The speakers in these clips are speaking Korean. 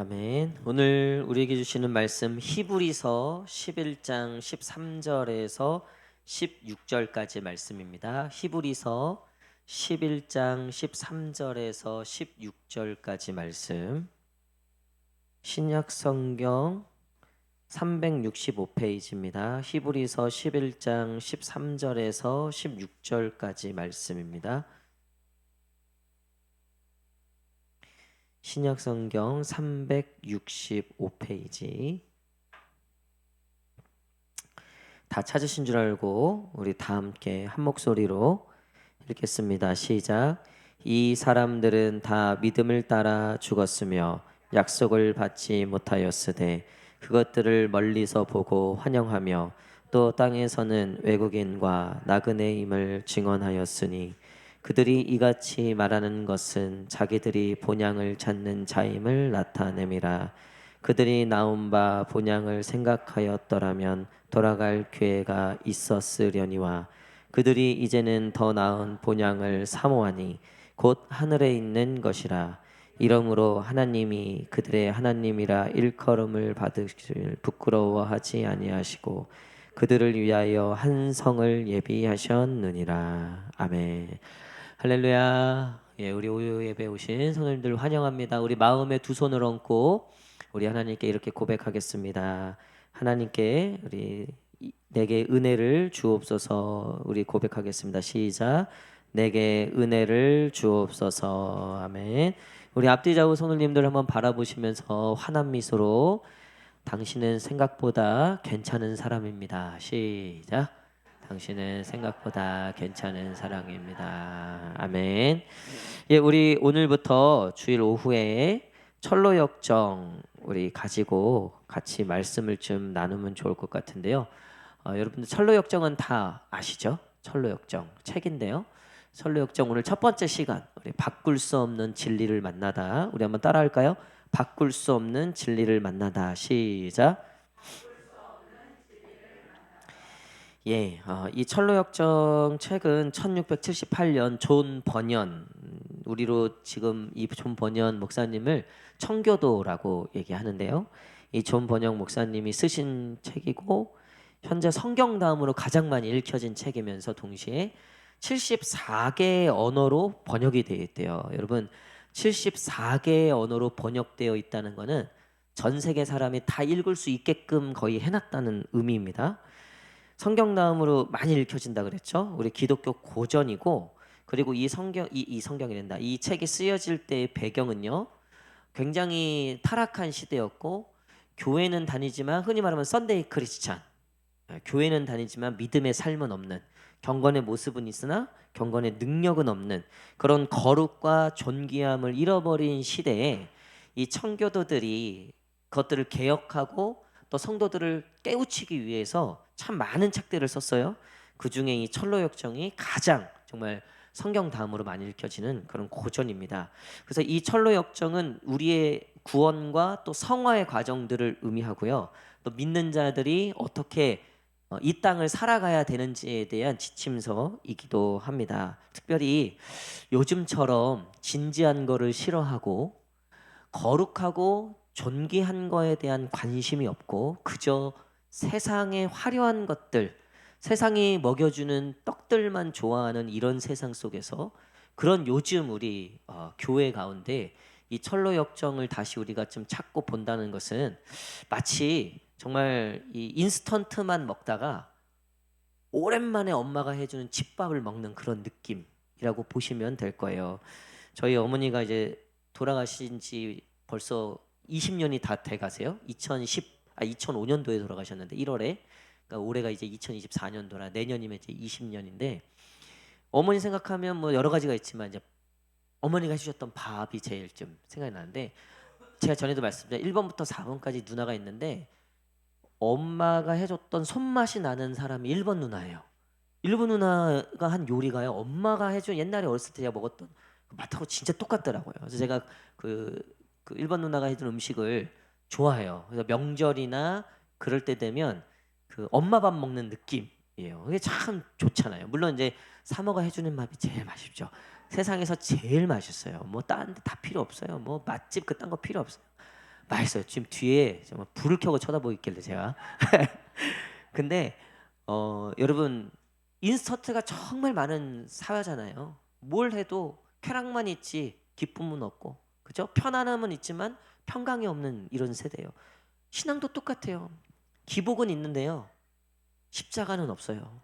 아멘. 오늘 우리에게 주시는 말씀 히브리서 11장 13절에서 16절까지 말씀입니다. 히브리서 11장 13절에서 16절까지 말씀. 신약 성경 365페이지입니다. 히브리서 11장 13절에서 16절까지 말씀입니다. 신약성경 365페이지. 다 찾으신 줄 알고 우리 다 함께 한 목소리로 읽겠습니다. 시작. 이 사람들은 다 믿음을 따라 죽었으며 약속을 받지 못하였으되 그것들을 멀리서 보고 환영하며 또 땅에서는 외국인과 나그네임을 증언하였으니 그들이 이같이 말하는 것은 자기들이 본향을 찾는 자임을 나타냄이라. 그들이 나온 바 본향을 생각하였더라면 돌아갈 기회가 있었으려니와 그들이 이제는 더 나은 본향을 사모하니 곧 하늘에 있는 것이라. 이러므로 하나님이 그들의 하나님이라 일컬음을 받으실 부끄러워하지 아니하시고 그들을 위하여 한 성을 예비하셨느니라. 아멘. 할렐루야. 예, 우리 오후 예배 오신 성도님들 환영합니다. 우리 마음에 두 손을 얹고 우리 하나님께 이렇게 고백하겠습니다. 하나님께 내게 은혜를 주옵소서. 우리 고백하겠습니다. 시작. 내게 은혜를 주옵소서. 아멘. 우리 앞뒤 좌우 성도님들 한번 바라보시면서 환한 미소로 당신은 생각보다 괜찮은 사람입니다. 시작. 당신은 생각보다 괜찮은 사랑입니다. 아멘. 예, 우리 오늘부터 주일 오후에 철로 역정 우리 가지고 같이 말씀을 좀 나누면 좋을 것 같은데요. 여러분들 철로 역정은 다 아시죠? 철로 역정 책인데요. 철로 역정 오늘 첫 번째 시간 우리 바꿀 수 없는 진리를 만나다. 우리 한번 따라할까요? 바꿀 수 없는 진리를 만나다. 시작. 예, 이 철로역정 책은 1678년 존 버년, 우리로 지금 이 존 버년 목사님을 청교도라고 얘기하는데요. 이 존 버년 목사님이 쓰신 책이고 현재 성경 다음으로 가장 많이 읽혀진 책이면서 동시에 74개의 언어로 번역이 되어 있대요. 여러분, 74개의 언어로 번역되어 있다는 것은 전 세계 사람이 다 읽을 수 있게끔 거의 해놨다는 의미입니다. 성경 다음으로 많이 읽혀진다 그랬죠. 우리 기독교 고전이고, 그리고 이 성경이란다. 이 책이 쓰여질 때의 배경은요, 굉장히 타락한 시대였고, 교회는 다니지만 흔히 말하면 썬데이 크리스찬, 교회는 다니지만 믿음의 삶은 없는, 경건의 모습은 있으나 경건의 능력은 없는 그런 거룩과 존귀함을 잃어버린 시대에 이 청교도들이 그것들을 개혁하고 또 성도들을 깨우치기 위해서 참 많은 책들을 썼어요. 그 중에 이 철로역정이 가장 정말 성경 다음으로 많이 읽혀지는 그런 고전입니다. 그래서 이 철로역정은 우리의 구원과 또 성화의 과정들을 의미하고요. 또 믿는 자들이 어떻게 이 땅을 살아가야 되는지에 대한 지침서이기도 합니다. 특별히 요즘처럼 진지한 거를 싫어하고 거룩하고 존귀한 거에 대한 관심이 없고 그저 세상의 화려한 것들, 세상이 먹여주는 떡들만 좋아하는 이런 세상 속에서 그런 요즘 우리 교회 가운데 이 철로 역정을 다시 우리가 좀 찾고 본다는 것은 마치 정말 이 인스턴트만 먹다가 오랜만에 엄마가 해주는 집밥을 먹는 그런 느낌이라고 보시면 될 거예요. 저희 어머니가 이제 돌아가신 지 벌써 20년이 다 돼 가세요. 2005년도에 돌아가셨는데 1월에. 그러니까 올해가 이제 2024년도라 내년이면 이제 20년인데 어머니 생각하면 뭐 여러 가지가 있지만 이제 어머니가 해주셨던 밥이 제일 좀 생각이 나는데 제가 전에도 말씀드린 1번부터 4번까지 누나가 있는데 엄마가 해줬던 손맛이 나는 사람이 1번 누나예요. 1번 누나가 한 요리가요. 엄마가 해준 옛날에 어렸을 때 제가 먹었던 그 맛하고 진짜 똑같더라고요. 그래서 제가 그 1번 누나가 해준 음식을 좋아해요. 그래서 명절이나 그럴 때 되면 그 엄마 밥 먹는 느낌이에요. 그게 참 좋잖아요. 물론 이제 사모가 해주는 밥이 제일 맛있죠. 세상에서 제일 맛있어요. 뭐 딴 데 다 필요 없어요. 뭐 맛집 그딴 거 필요 없어요. 맛있어요. 지금 뒤에 정말 불을 켜고 쳐다보고 있길래 제가. 근데 여러분 인스턴트가 정말 많은 사회잖아요. 뭘 해도 쾌락만 있지 기쁨은 없고, 그죠? 편안함은 있지만 평강이 없는 이런 세대예요. 신앙도 똑같아요. 기복은 있는데요, 십자가는 없어요.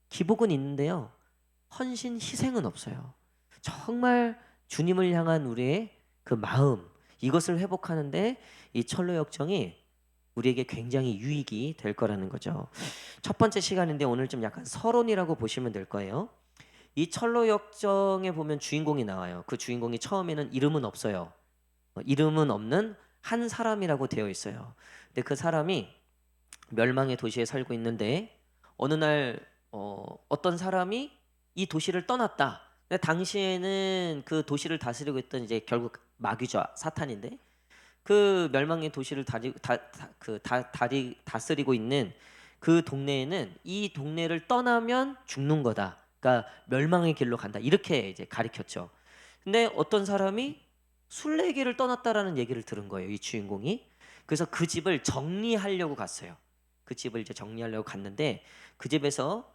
기복은 있는데요, 헌신 희생은 없어요. 정말 주님을 향한 우리의 그 마음, 이것을 회복하는데 이 철로 역정이 우리에게 굉장히 유익이 될 거라는 거죠. 첫 번째 시간인데 오늘 좀 약간 서론이라고 보시면 될 거예요. 이 철로 역정에 보면 주인공이 나와요. 그 주인공이 처음에는 이름은 없어요. 이름은 없는 한 사람이라고 되어 있어요. 근데 그 사람이 멸망의 도시에 살고 있는데 어느 날 어떤 사람이 이 도시를 떠났다. 근데 당시에는 그 도시를 다스리고 있던 이제 결국 마귀죠, 사탄인데, 그 멸망의 도시를 다스리고 있는 그 동네에는 이 동네를 떠나면 죽는 거다. 그러니까 멸망의 길로 간다. 이렇게 이제 가리켰죠. 근데 어떤 사람이 순례길을 떠났다라는 얘기를 들은 거예요, 이 주인공이. 그래서 그 집을 정리하려고 갔어요. 그 집을 이제 정리하려고 갔는데 그 집에서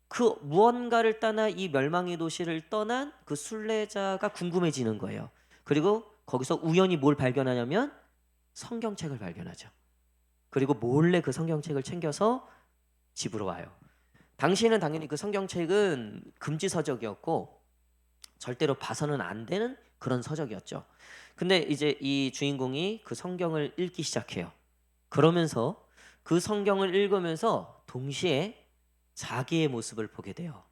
그 무언가를 떠나 이 멸망의 도시를 떠난 그 순례자가 궁금해지는 거예요. 그리고 거기서 우연히 뭘 발견하냐면 성경책을 발견하죠. 그리고 몰래 그 성경책을 챙겨서 집으로 와요. 당시에는 당연히 그 성경책은 금지 서적이었고 절대로 봐서는 안 되는 그런 서적이었죠. 근데 이제 이 주인공이 그 성경을 읽기 시작해요. 그러면서 그 성경을 읽으면서 동시에 자기의 모습을 보게 돼요.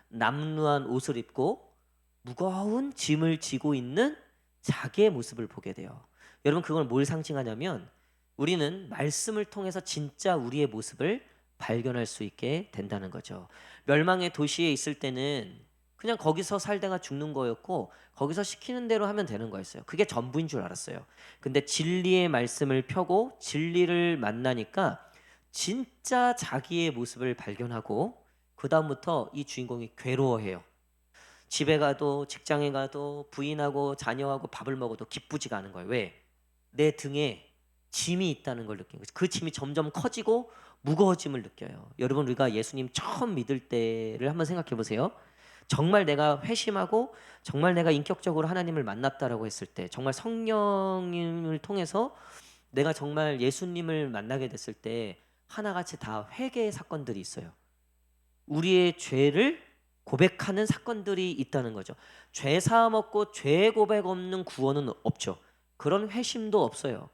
남루한 옷을 입고 무거운 짐을 지고 있는 자기의 모습을 보게 돼요. 여러분, 그걸 뭘 상징하냐면 우리는 말씀을 통해서 진짜 우리의 모습을 발견할 수 있게 된다는 거죠. 멸망의 도시에 있을 때는 그냥 거기서 살다가 죽는 거였고 거기서 시키는 대로 하면 되는 거였어요. 그게 전부인 줄 알았어요. 근데 진리의 말씀을 펴고 진리를 만나니까 진짜 자기의 모습을 발견하고 그 다음부터 이 주인공이 괴로워해요. 집에 가도 직장에 가도 부인하고 자녀하고 밥을 먹어도 기쁘지가 않은 거예요. 왜? 내 등에 짐이 있다는 걸 느낀 거죠. 그 짐이 점점 커지고 무거워짐을 느껴요. 여러분, 우리가 예수님 처음 믿을 때를 한번 생각해 보세요. 정말 내가 회심하고 정말 내가 인격적으로 하나님을 만났다라고 했을 때, 정말 성령님을 통해서 내가 정말 예수님을 만나게 됐을 때 하나같이 다 회개의 사건들이 있어요. 우리의 죄를 고백하는 사건들이 있다는 거죠. 죄 사함 없고 죄 고백 없는 구원은 없죠. 그런 회심도 없어요.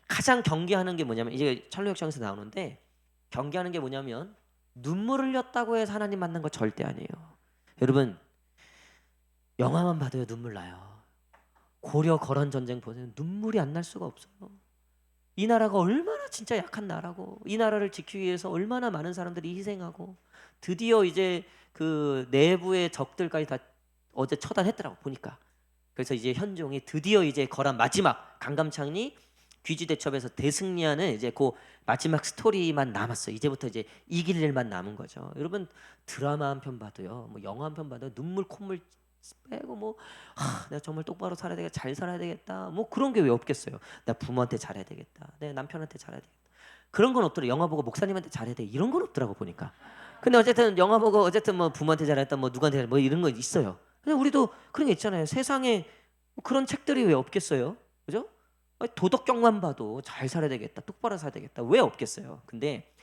가장 경계하는 게 뭐냐면, 이제 철로역정에서 나오는데 경계하는 게 뭐냐면 눈물 흘렸다고 해서 하나님 만난 거 절대 아니에요. 여러분, 영화만 봐도요 눈물 나요. 고려 거란 전쟁 보세요. 눈물이 안 날 수가 없어요. 이 나라가 얼마나 진짜 약한 나라고, 이 나라를 지키기 위해서 얼마나 많은 사람들이 희생하고, 드디어 이제 그 내부의 적들까지 다 어제 처단했더라고 보니까. 그래서 이제 현종이 드디어 이제 거란 마지막 강감찬이 귀지대첩에서 대승리하는 이제 그 마지막 스토리만 남았어. 이제부터 이제 이길 일만 남은 거죠. 여러분, 드라마 한 편 봐도요, 뭐 영화 한 편 봐도 눈물 콧물 빼고 뭐 내가 정말 똑바로 살아야 되겠다, 잘 살아야 되겠다, 뭐 그런 게 왜 없겠어요. 나 부모한테 잘해야 되겠다, 내 남편한테 잘해야 되겠다, 그런 건 없더라고. 영화 보고 목사님한테 잘해야 돼 이런 건 없더라고 보니까. 근데 어쨌든 영화 보고 어쨌든 뭐 부모한테 잘했다, 뭐 누구한테 잘했다, 뭐 이런 거 있어요. 그냥 우리도 그런 게 있잖아요. 세상에 그런 책들이 왜 없겠어요, 그죠? 도덕경만 봐도 잘 살아야 되겠다, 똑바로 살아야 되겠다, 왜 없겠어요. 근데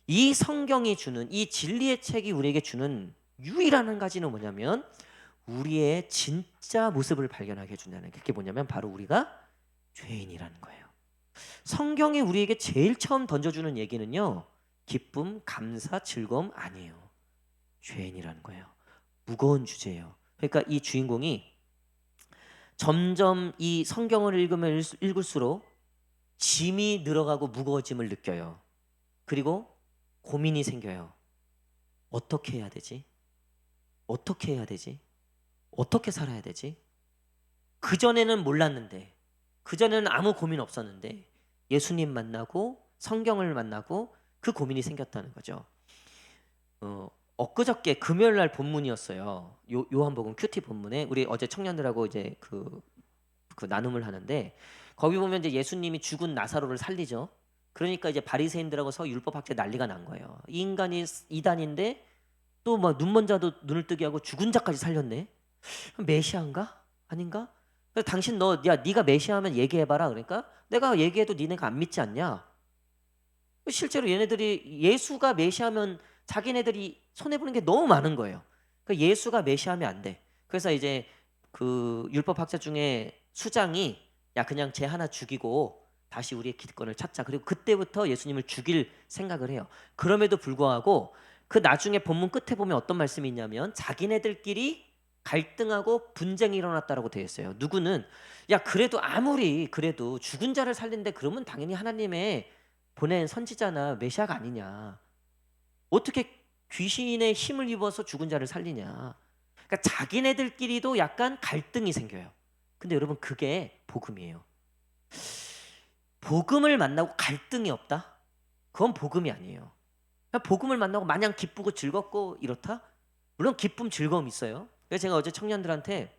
이 성경이 주는, 이 진리의 책이 우리에게 주는 유일한 한 가지는 뭐냐면 우리의 진짜 모습을 발견하게 해준다는 게, 그게 뭐냐면 바로 우리가 죄인이라는 거예요. 성경이 우리에게 제일 처음 던져주는 얘기는요, 기쁨, 감사, 즐거움 아니에요. 죄인이라는 거예요. 무거운 주제예요. 그러니까 이 주인공이 점점 이 성경을 읽으면 읽을수록 짐이 늘어가고 무거워짐을 느껴요. 그리고 고민이 생겨요. 어떻게 해야 되지? 어떻게 해야 되지? 어떻게 살아야 되지? 그전에는 몰랐는데, 그전에는 아무 고민 없었는데 예수님 만나고 성경을 만나고 그 고민이 생겼다는 거죠. 엊그저께 금요일 날 본문이었어요. 요한복음 큐티 본문에 우리 어제 청년들하고 이제 그 그 나눔을 하는데 거기 보면 이제 예수님이 죽은 나사로를 살리죠. 그러니까 이제 바리새인들하고 율법학자 난리가 난 거예요. 이 인간이 이단인데 또 막 눈먼 자도 눈을 뜨게 하고 죽은 자까지 살렸네. 메시아인가? 아닌가? 그래서 당신 네가 메시아면 얘기해봐라. 그러니까 내가 얘기해도 니네가 안 믿지 않냐? 실제로 얘네들이 예수가 메시아면 자기네들이 손해 보는 게 너무 많은 거예요. 그러니까 예수가 메시아면 안 돼. 그래서 이제 그 율법학자 중에 수장이 야 그냥 쟤 하나 죽이고 다시 우리의 기득권을 찾자. 그리고 그때부터 예수님을 죽일 생각을 해요. 그럼에도 불구하고 그 나중에 본문 끝에 보면 어떤 말씀이 있냐면 자기네들끼리 갈등하고 분쟁이 일어났다라고 되어 있어요. 누구는 야 그래도 아무리 그래도 죽은 자를 살린데 그러면 당연히 하나님의 보낸 선지자나 메시아가 아니냐. 어떻게 귀신의 힘을 입어서 죽은 자를 살리냐. 그러니까 자기네들끼리도 약간 갈등이 생겨요. 근데 여러분 그게 복음이에요. 복음을 만나고 갈등이 없다? 그건 복음이 아니에요. 복음을 만나고 마냥 기쁘고 즐겁고 이렇다? 물론 기쁨 즐거움 있어요. 그래서 제가 어제 청년들한테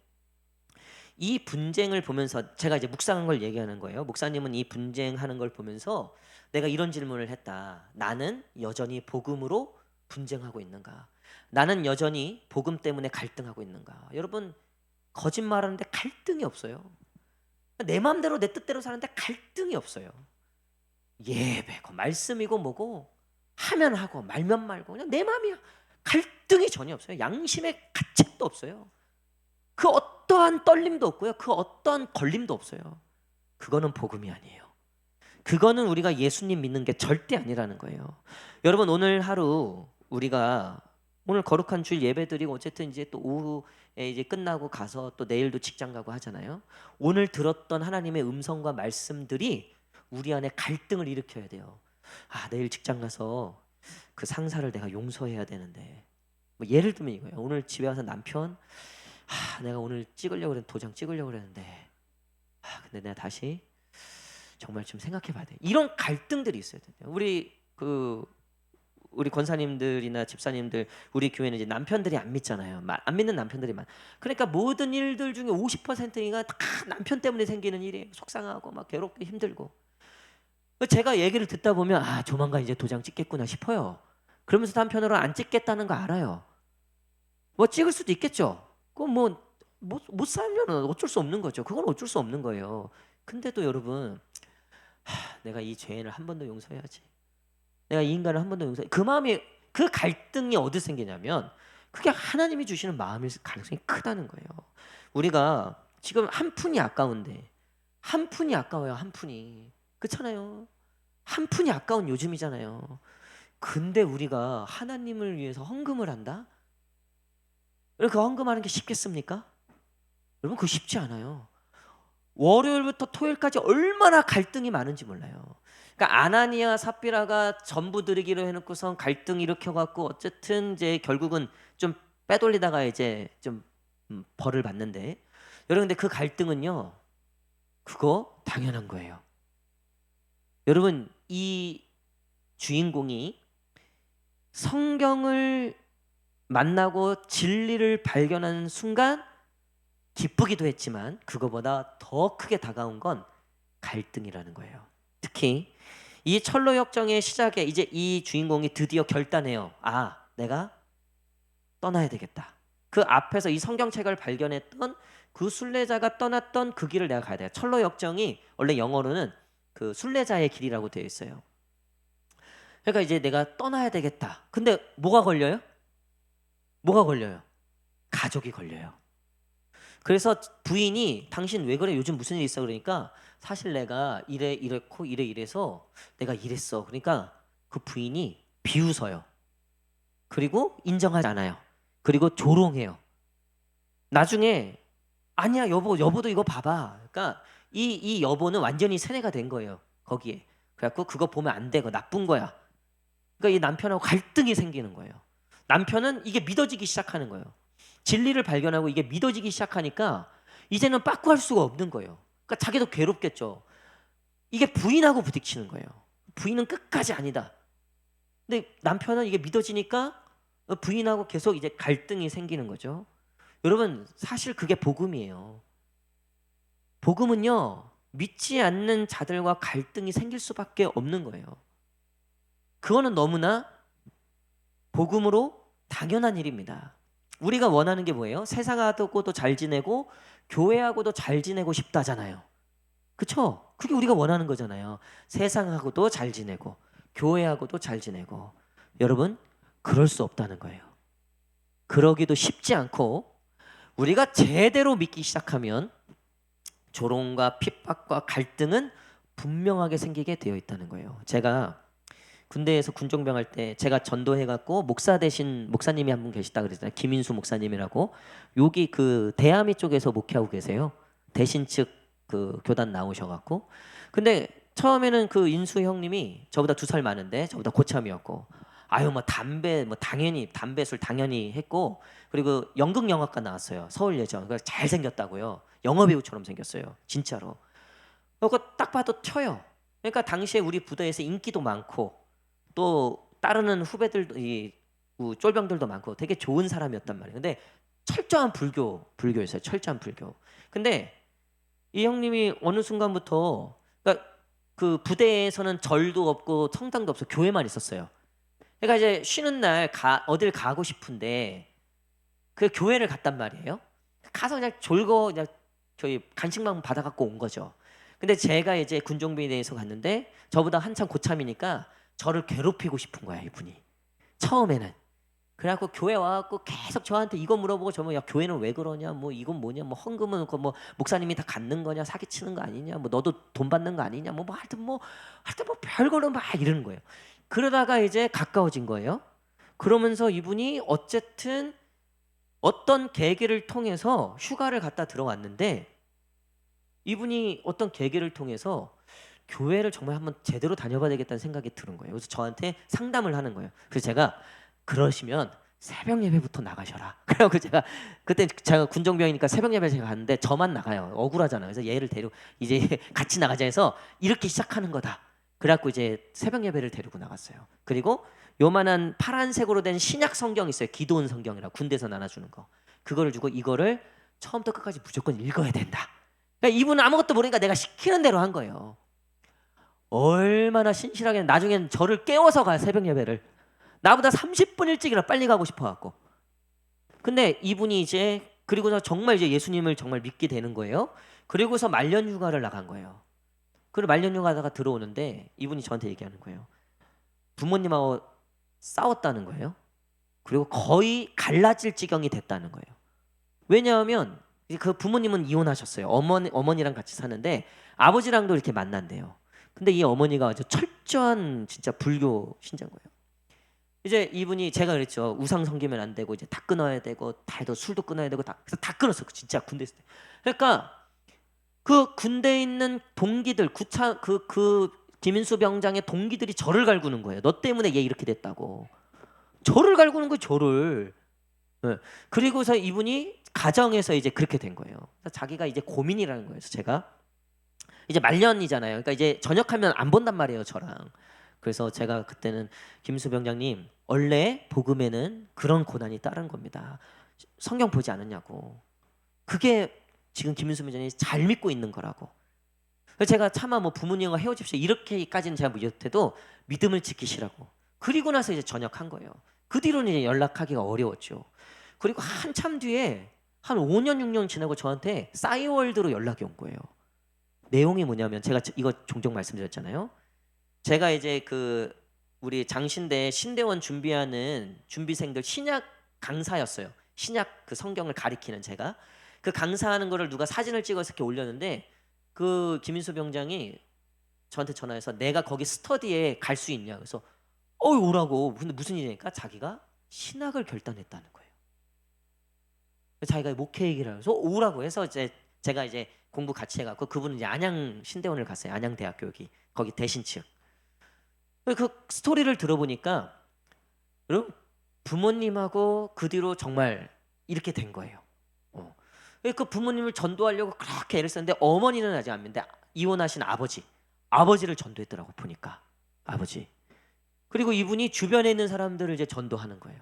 이 분쟁을 보면서 제가 이제 묵상한 걸 얘기하는 거예요. 목사님은 이 분쟁하는 걸 보면서 내가 이런 질문을 했다. 나는 여전히 복음으로 분쟁하고 있는가? 나는 여전히 복음 때문에 갈등하고 있는가? 여러분 거짓말하는데 갈등이 없어요. 내 마음대로 내 뜻대로 사는데 갈등이 없어요. 예배고 말씀이고 뭐고 하면 하고 말면 말고 그냥 내 마음이야. 갈등이 전혀 없어요. 양심의 가책도 없어요. 그 어떠한 떨림도 없고요. 그 어떠한 걸림도 없어요. 그거는 복음이 아니에요. 그거는 우리가 예수님 믿는 게 절대 아니라는 거예요. 여러분 오늘 하루 우리가 오늘 거룩한 주일 예배 드리고 어쨌든 이제 또 오후에 이제 끝나고 가서 또 내일도 직장 가고 하잖아요. 오늘 들었던 하나님의 음성과 말씀들이 우리 안에 갈등을 일으켜야 돼요. 아 내일 직장 가서 그 상사를 내가 용서해야 되는데 뭐 예를 들면 이거예요. 오늘 집에 와서 남편 내가 오늘 도장 찍으려고 그랬는데 근데 내가 다시 정말 좀 생각해 봐야 돼. 이런 갈등들이 있어야 돼요. 우리 권사님들이나 집사님들 우리 교회는 이제 남편들이 안 믿잖아요. 안 믿는 남편들이 많아. 그러니까 모든 일들 중에 50%가 다 남편 때문에 생기는 일이에요. 속상하고 막 괴롭고 힘들고. 제가 얘기를 듣다 보면 조만간 이제 도장 찍겠구나 싶어요. 그러면서 남편으로 안 찍겠다는 거 알아요. 뭐 찍을 수도 있겠죠. 그건 못 살면 어쩔 수 없는 거죠. 그건 어쩔 수 없는 거예요. 근데도 여러분 내가 이 죄인을 한 번 더 용서해야지. 내가 이 인간을 한 번 더 용서해. 그 마음이 그 갈등이 어디 생기냐면 그게 하나님이 주시는 마음일 가능성이 크다는 거예요. 우리가 지금 한 푼이 아까운데 한 푼이 아까워요. 한 푼이. 그렇잖아요. 한 푼이 아까운 요즘이잖아요. 근데 우리가 하나님을 위해서 헌금을 한다? 그 헌금하는 게 쉽겠습니까? 여러분 그거 쉽지 않아요. 월요일부터 토요일까지 얼마나 갈등이 많은지 몰라요. 그러니까 아나니아 삽비라가 전부 드리기로 해놓고선 갈등 일으켜갖고 어쨌든 이제 결국은 좀 빼돌리다가 이제 좀 벌을 받는데 여러분 근데 그 갈등은요 그거 당연한 거예요. 여러분 이 주인공이 성경을 만나고 진리를 발견하는 순간 기쁘기도 했지만 그거보다 더 크게 다가온 건 갈등이라는 거예요. 특히 이 철로 역정의 시작에 이제 이 주인공이 드디어 결단해요. 내가 떠나야 되겠다. 그 앞에서 이 성경책을 발견했던 그 순례자가 떠났던 그 길을 내가 가야 돼. 철로 역정이 원래 영어로는 그 순례자의 길이라고 되어 있어요. 그러니까 이제 내가 떠나야 되겠다. 근데 뭐가 걸려요? 가족이 걸려요. 그래서 부인이 당신 왜 그래? 요즘 무슨 일 있어? 그러니까 사실 내가 이랬고 이래서 내가 이랬어. 그러니까 그 부인이 비웃어요. 그리고 인정하지 않아요. 그리고 조롱해요. 나중에 아니야 여보도 이거 봐봐. 그러니까 이 여보는 완전히 세뇌가 된 거예요. 거기에. 그래갖고 그거 보면 안 돼. 그거 나쁜 거야. 그러니까 이 남편하고 갈등이 생기는 거예요. 남편은 이게 믿어지기 시작하는 거예요. 진리를 발견하고 이게 믿어지기 시작하니까 이제는 빠꾸할 수가 없는 거예요. 그러니까 자기도 괴롭겠죠. 이게 부인하고 부딪히는 거예요. 부인은 끝까지 아니다. 근데 남편은 이게 믿어지니까 부인하고 계속 이제 갈등이 생기는 거죠. 여러분 사실 그게 복음이에요. 복음은요, 믿지 않는 자들과 갈등이 생길 수밖에 없는 거예요. 그거는 너무나 복음으로 당연한 일입니다. 우리가 원하는 게 뭐예요? 세상하고도 잘 지내고 교회하고도 잘 지내고 싶다잖아요. 그쵸? 그게 우리가 원하는 거잖아요. 세상하고도 잘 지내고 교회하고도 잘 지내고. 여러분, 그럴 수 없다는 거예요. 그러기도 쉽지 않고, 우리가 제대로 믿기 시작하면 조롱과 핍박과 갈등은 분명하게 생기게 되어 있다는 거예요. 제가 군대에서 군종병 할 때 제가 전도해갖고 목사 대신 목사님이 한 분 계시다 그랬잖아요. 김인수 목사님이라고. 여기 그 대아미 쪽에서 목회하고 계세요. 대신 측 그 교단 나오셔갖고. 근데 처음에는 그 인수 형님이 저보다 2살 많은데 저보다 고참이었고, 아유 뭐 담배 뭐 당연히 담배술 당연히 했고, 그리고 연극 영화과 나왔어요. 서울예전. 그래서 잘 생겼다고요. 영화 배우처럼 생겼어요. 진짜로. 그거 딱 봐도 튀어요. 그러니까 당시에 우리 부대에서 인기도 많고 또 따르는 후배들도 이 쫄병들도 많고 되게 좋은 사람이었단 말이에요. 근데 철저한 불교였어요. 철저한 불교. 근데 이 형님이 어느 순간부터, 그러니까 그 부대에서는 절도 없고 성당도 없어, 교회만 있었어요. 그러니까 이제 쉬는 날 어딜 가고 싶은데 그 교회를 갔단 말이에요. 가서 그냥 졸고 그냥 저희 간식만 받아갖고 온 거죠. 근데 제가 이제 군종비대에서 갔는데 저보다 한참 고참이니까 저를 괴롭히고 싶은 거야, 이분이. 처음에는. 그래갖고 교회 와갖고 계속 저한테 이거 물어보고 저뭐, 야 교회는 왜 그러냐, 뭐 이건 뭐냐, 뭐 헌금은 그 뭐 목사님이 다 갖는 거냐, 사기치는 거 아니냐, 뭐 너도 돈 받는 거 아니냐, 하여튼 뭐 별거로 막 이러는 거예요. 그러다가 이제 가까워진 거예요. 그러면서 이분이 어쨌든 어떤 계기를 통해서 휴가를 갔다 들어왔는데, 이분이 어떤 계기를 통해서 교회를 정말 한번 제대로 다녀봐야 되겠다는 생각이 드는 거예요. 그래서 저한테 상담을 하는 거예요. 그래서 제가, 그러시면 새벽 예배부터 나가셔라. 그래갖고 그때 제가 군종병이니까 새벽 예배 제가 갔는데 저만 나가요. 억울하잖아요. 그래서 얘를 데리고 이제 같이 나가자 해서 이렇게 시작하는 거다. 그래갖고 이제 새벽 예배를 데리고 나갔어요. 그리고 요만한 파란색으로 된 신약 성경 있어요. 기도원 성경이라 군대에서 나눠주는 거. 그거를 주고 이거를 처음부터 끝까지 무조건 읽어야 된다. 그러니까 이분은 아무것도 모르니까 내가 시키는 대로 한 거예요. 얼마나 신실하게. 나중엔 저를 깨워서 가요, 새벽 예배를. 나보다 30분 일찍이라 빨리 가고 싶어갖고. 근데 이분이 이제 그리고서 정말 이제 예수님을 정말 믿게 되는 거예요. 그리고서 말년 휴가를 나간 거예요. 그리고 말년 휴가다가 들어오는데 이분이 저한테 얘기하는 거예요. 부모님하고 싸웠다는 거예요. 그리고 거의 갈라질 지경이 됐다는 거예요. 왜냐하면 그 부모님은 이혼하셨어요. 어머니랑 같이 사는데 아버지랑도 이렇게 만난대요. 근데 이 어머니가 아주 철저한 진짜 불교 신자인 거예요. 이제 이분이, 제가 그랬죠. 우상 섬기면 안 되고 이제 다 끊어야 되고 술도 끊어야 되고 그래서 다 끊었어요. 진짜 군대 있을 때. 그러니까 그 군대에 있는 동기들, 그 김인수 병장의 동기들이 저를 갈구는 거예요. 너 때문에 얘 이렇게 됐다고. 저를 갈구는 거예요, 저를. 네. 그리고서 이분이 가정에서 이제 그렇게 된 거예요. 그래서 자기가 이제 고민이라는 거예요. 그래서 제가 이제 말년이잖아요. 그러니까 이제 저녁하면 안 본단 말이에요, 저랑. 그래서 제가 그때는, 김수 병장님, 원래 복음에는 그런 고난이 따른 겁니다. 성경 보지 않았냐고. 그게 지금 김인수 병장님이 잘 믿고 있는 거라고. 그래서 제가 차마 뭐 부모님과 헤어집시다 이렇게까지는 제가 못해도 믿음을 지키시라고. 그리고 나서 이제 전역한 거예요. 그 뒤로는 이제 연락하기가 어려웠죠. 그리고 한참 뒤에 한 5년 6년 지나고 저한테 싸이월드로 연락이 온 거예요. 내용이 뭐냐면, 제가 이거 종종 말씀드렸잖아요. 제가 이제 그 우리 장신대 신대원 준비하는 준비생들 신약 강사였어요. 신약 그 성경을 가리키는, 제가 그 강사하는 거를 누가 사진을 찍어서 이렇게 올렸는데, 그 김인수 병장이 저한테 전화해서 내가 거기 스터디에 갈 수 있냐. 그래서 오라고. 근데 무슨 일이니까 자기가 신학을 결단했다는 거예요. 자기가 목회 얘기를 해서 오라고 해서 이제 제가 이제 공부 같이 해갖고, 그분은 이제 안양 신대원을 갔어요. 안양대학교 거기 대신 측. 그 스토리를 들어보니까 여러분, 부모님하고 그 뒤로 정말 이렇게 된 거예요. 그 부모님을 전도하려고 그렇게 애를 썼는데 어머니는 아직 안 믿는데 이혼하신 아버지를 전도했더라고, 보니까. 아버지. 그리고 이분이 주변에 있는 사람들을 이제 전도하는 거예요.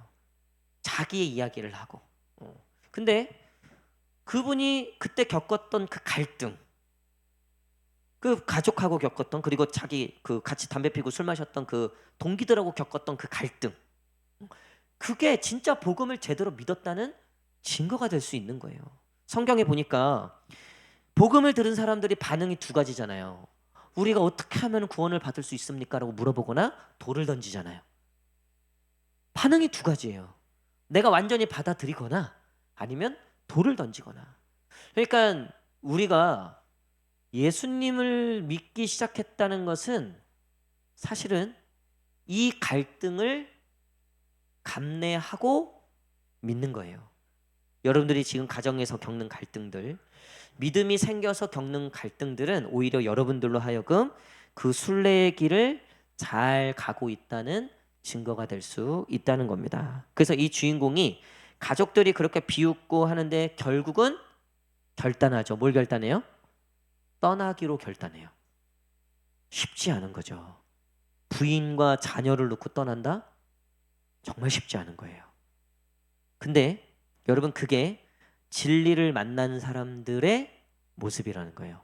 자기의 이야기를 하고. 근데 그분이 그때 겪었던 그 갈등, 그 가족하고 겪었던, 그리고 자기 그 같이 담배 피고 술 마셨던 그 동기들하고 겪었던 그 갈등, 그게 진짜 복음을 제대로 믿었다는 증거가 될 수 있는 거예요. 성경에 보니까 복음을 들은 사람들이 반응이 두 가지잖아요. 우리가 어떻게 하면 구원을 받을 수 있습니까? 라고 물어보거나 돌을 던지잖아요. 반응이 두 가지예요. 내가 완전히 받아들이거나 아니면 돌을 던지거나. 그러니까 우리가 예수님을 믿기 시작했다는 것은 사실은 이 갈등을 감내하고 믿는 거예요. 여러분들이 지금 가정에서 겪는 갈등들, 믿음이 생겨서 겪는 갈등들은 오히려 여러분들로 하여금 그 순례의 길을 잘 가고 있다는 증거가 될 수 있다는 겁니다. 그래서 이 주인공이 가족들이 그렇게 비웃고 하는데 결국은 결단하죠. 뭘 결단해요? 떠나기로 결단해요. 쉽지 않은 거죠. 부인과 자녀를 놓고 떠난다? 정말 쉽지 않은 거예요. 근데 여러분, 그게 진리를 만난 사람들의 모습이라는 거예요.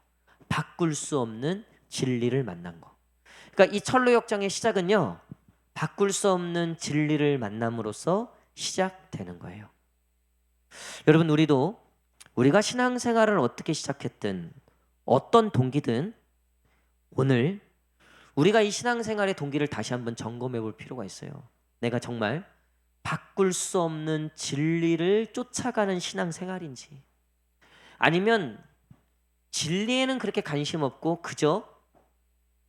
바꿀 수 없는 진리를 만난 거. 그러니까 이 철로 역정의 시작은요, 바꿀 수 없는 진리를 만남으로써 시작되는 거예요. 여러분, 우리가 신앙생활을 어떻게 시작했든 어떤 동기든 오늘 우리가 이 신앙생활의 동기를 다시 한번 점검해 볼 필요가 있어요. 내가 정말 바꿀 수 없는 진리를 쫓아가는 신앙생활인지, 아니면 진리에는 그렇게 관심 없고 그저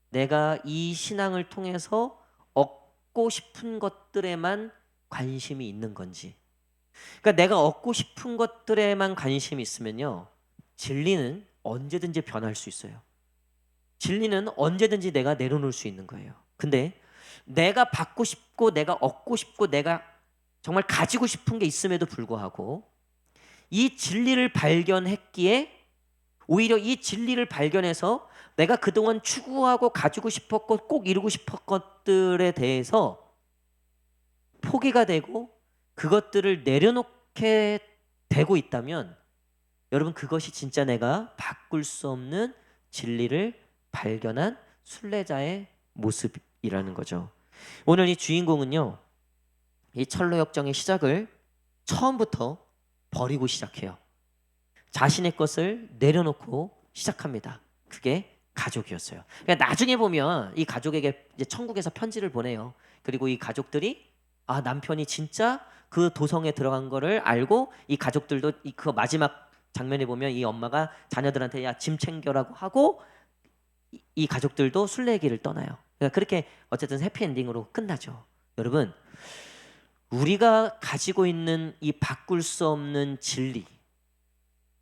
내가 이 신앙을 통해서 얻고 싶은 것들에만 관심이 있는 건지. 그러니까 내가 얻고 싶은 것들에만 관심이 있으면요, 진리는 언제든지 변할 수 있어요. 진리는 언제든지 내가 내려놓을 수 있는 거예요. 근데 내가 받고 싶고 내가 얻고 싶고 내가 정말 가지고 싶은 게 있음에도 불구하고 이 진리를 발견했기에 오히려 이 진리를 발견해서 내가 그동안 추구하고 가지고 싶었고 꼭 이루고 싶었던 것들에 대해서 포기가 되고 그것들을 내려놓게 되고 있다면, 여러분, 그것이 진짜 내가 바꿀 수 없는 진리를 발견한 순례자의 모습이라는 거죠. 오늘 이 주인공은요, 이 철로 역정의 시작을 처음부터 버리고 시작해요. 자신의 것을 내려놓고 시작합니다. 그게 가족이었어요. 그러니까 나중에 보면 이 가족에게 이제 천국에서 편지를 보내요. 그리고 이 가족들이 남편이 진짜 그 도성에 들어간 거를 알고 이 가족들도 그 마지막 장면에 보면 이 엄마가 자녀들한테 야, 짐 챙겨라고 하고 이 가족들도 순례의 길을 떠나요. 그러니까 그렇게 어쨌든 해피엔딩으로 끝나죠. 여러분, 우리가 가지고 있는 이 바꿀 수 없는 진리,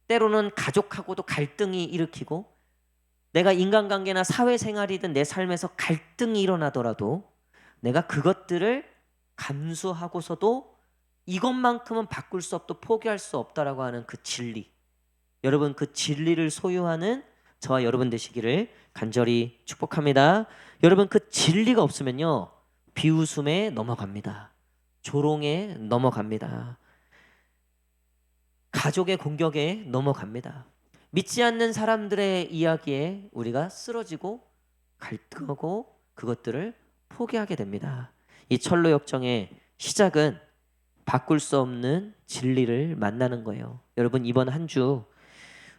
때로는 가족하고도 갈등이 일으키고 내가 인간관계나 사회생활이든 내 삶에서 갈등이 일어나더라도 내가 그것들을 감수하고서도 이것만큼은 바꿀 수 없고 포기할 수 없다라고 하는 그 진리, 여러분, 그 진리를 소유하는 저와 여러분 되시기를 간절히 축복합니다. 여러분, 그 진리가 없으면요, 비웃음에 넘어갑니다. 조롱에 넘어갑니다. 가족의 공격에 넘어갑니다. 믿지 않는 사람들의 이야기에 우리가 쓰러지고 갈등하고 그것들을 포기하게 됩니다. 이 철로 역정의 시작은 바꿀 수 없는 진리를 만나는 거예요. 여러분, 이번 한 주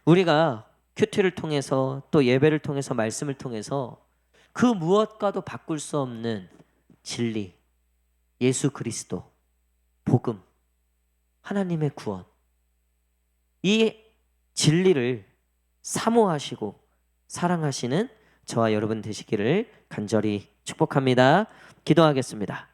우리가 큐티를 통해서 또 예배를 통해서 말씀을 통해서 그 무엇과도 바꿀 수 없는 진리, 예수 그리스도, 복음, 하나님의 구원, 이 진리를 사모하시고 사랑하시는 저와 여러분 되시기를 간절히 축복합니다. 기도하겠습니다.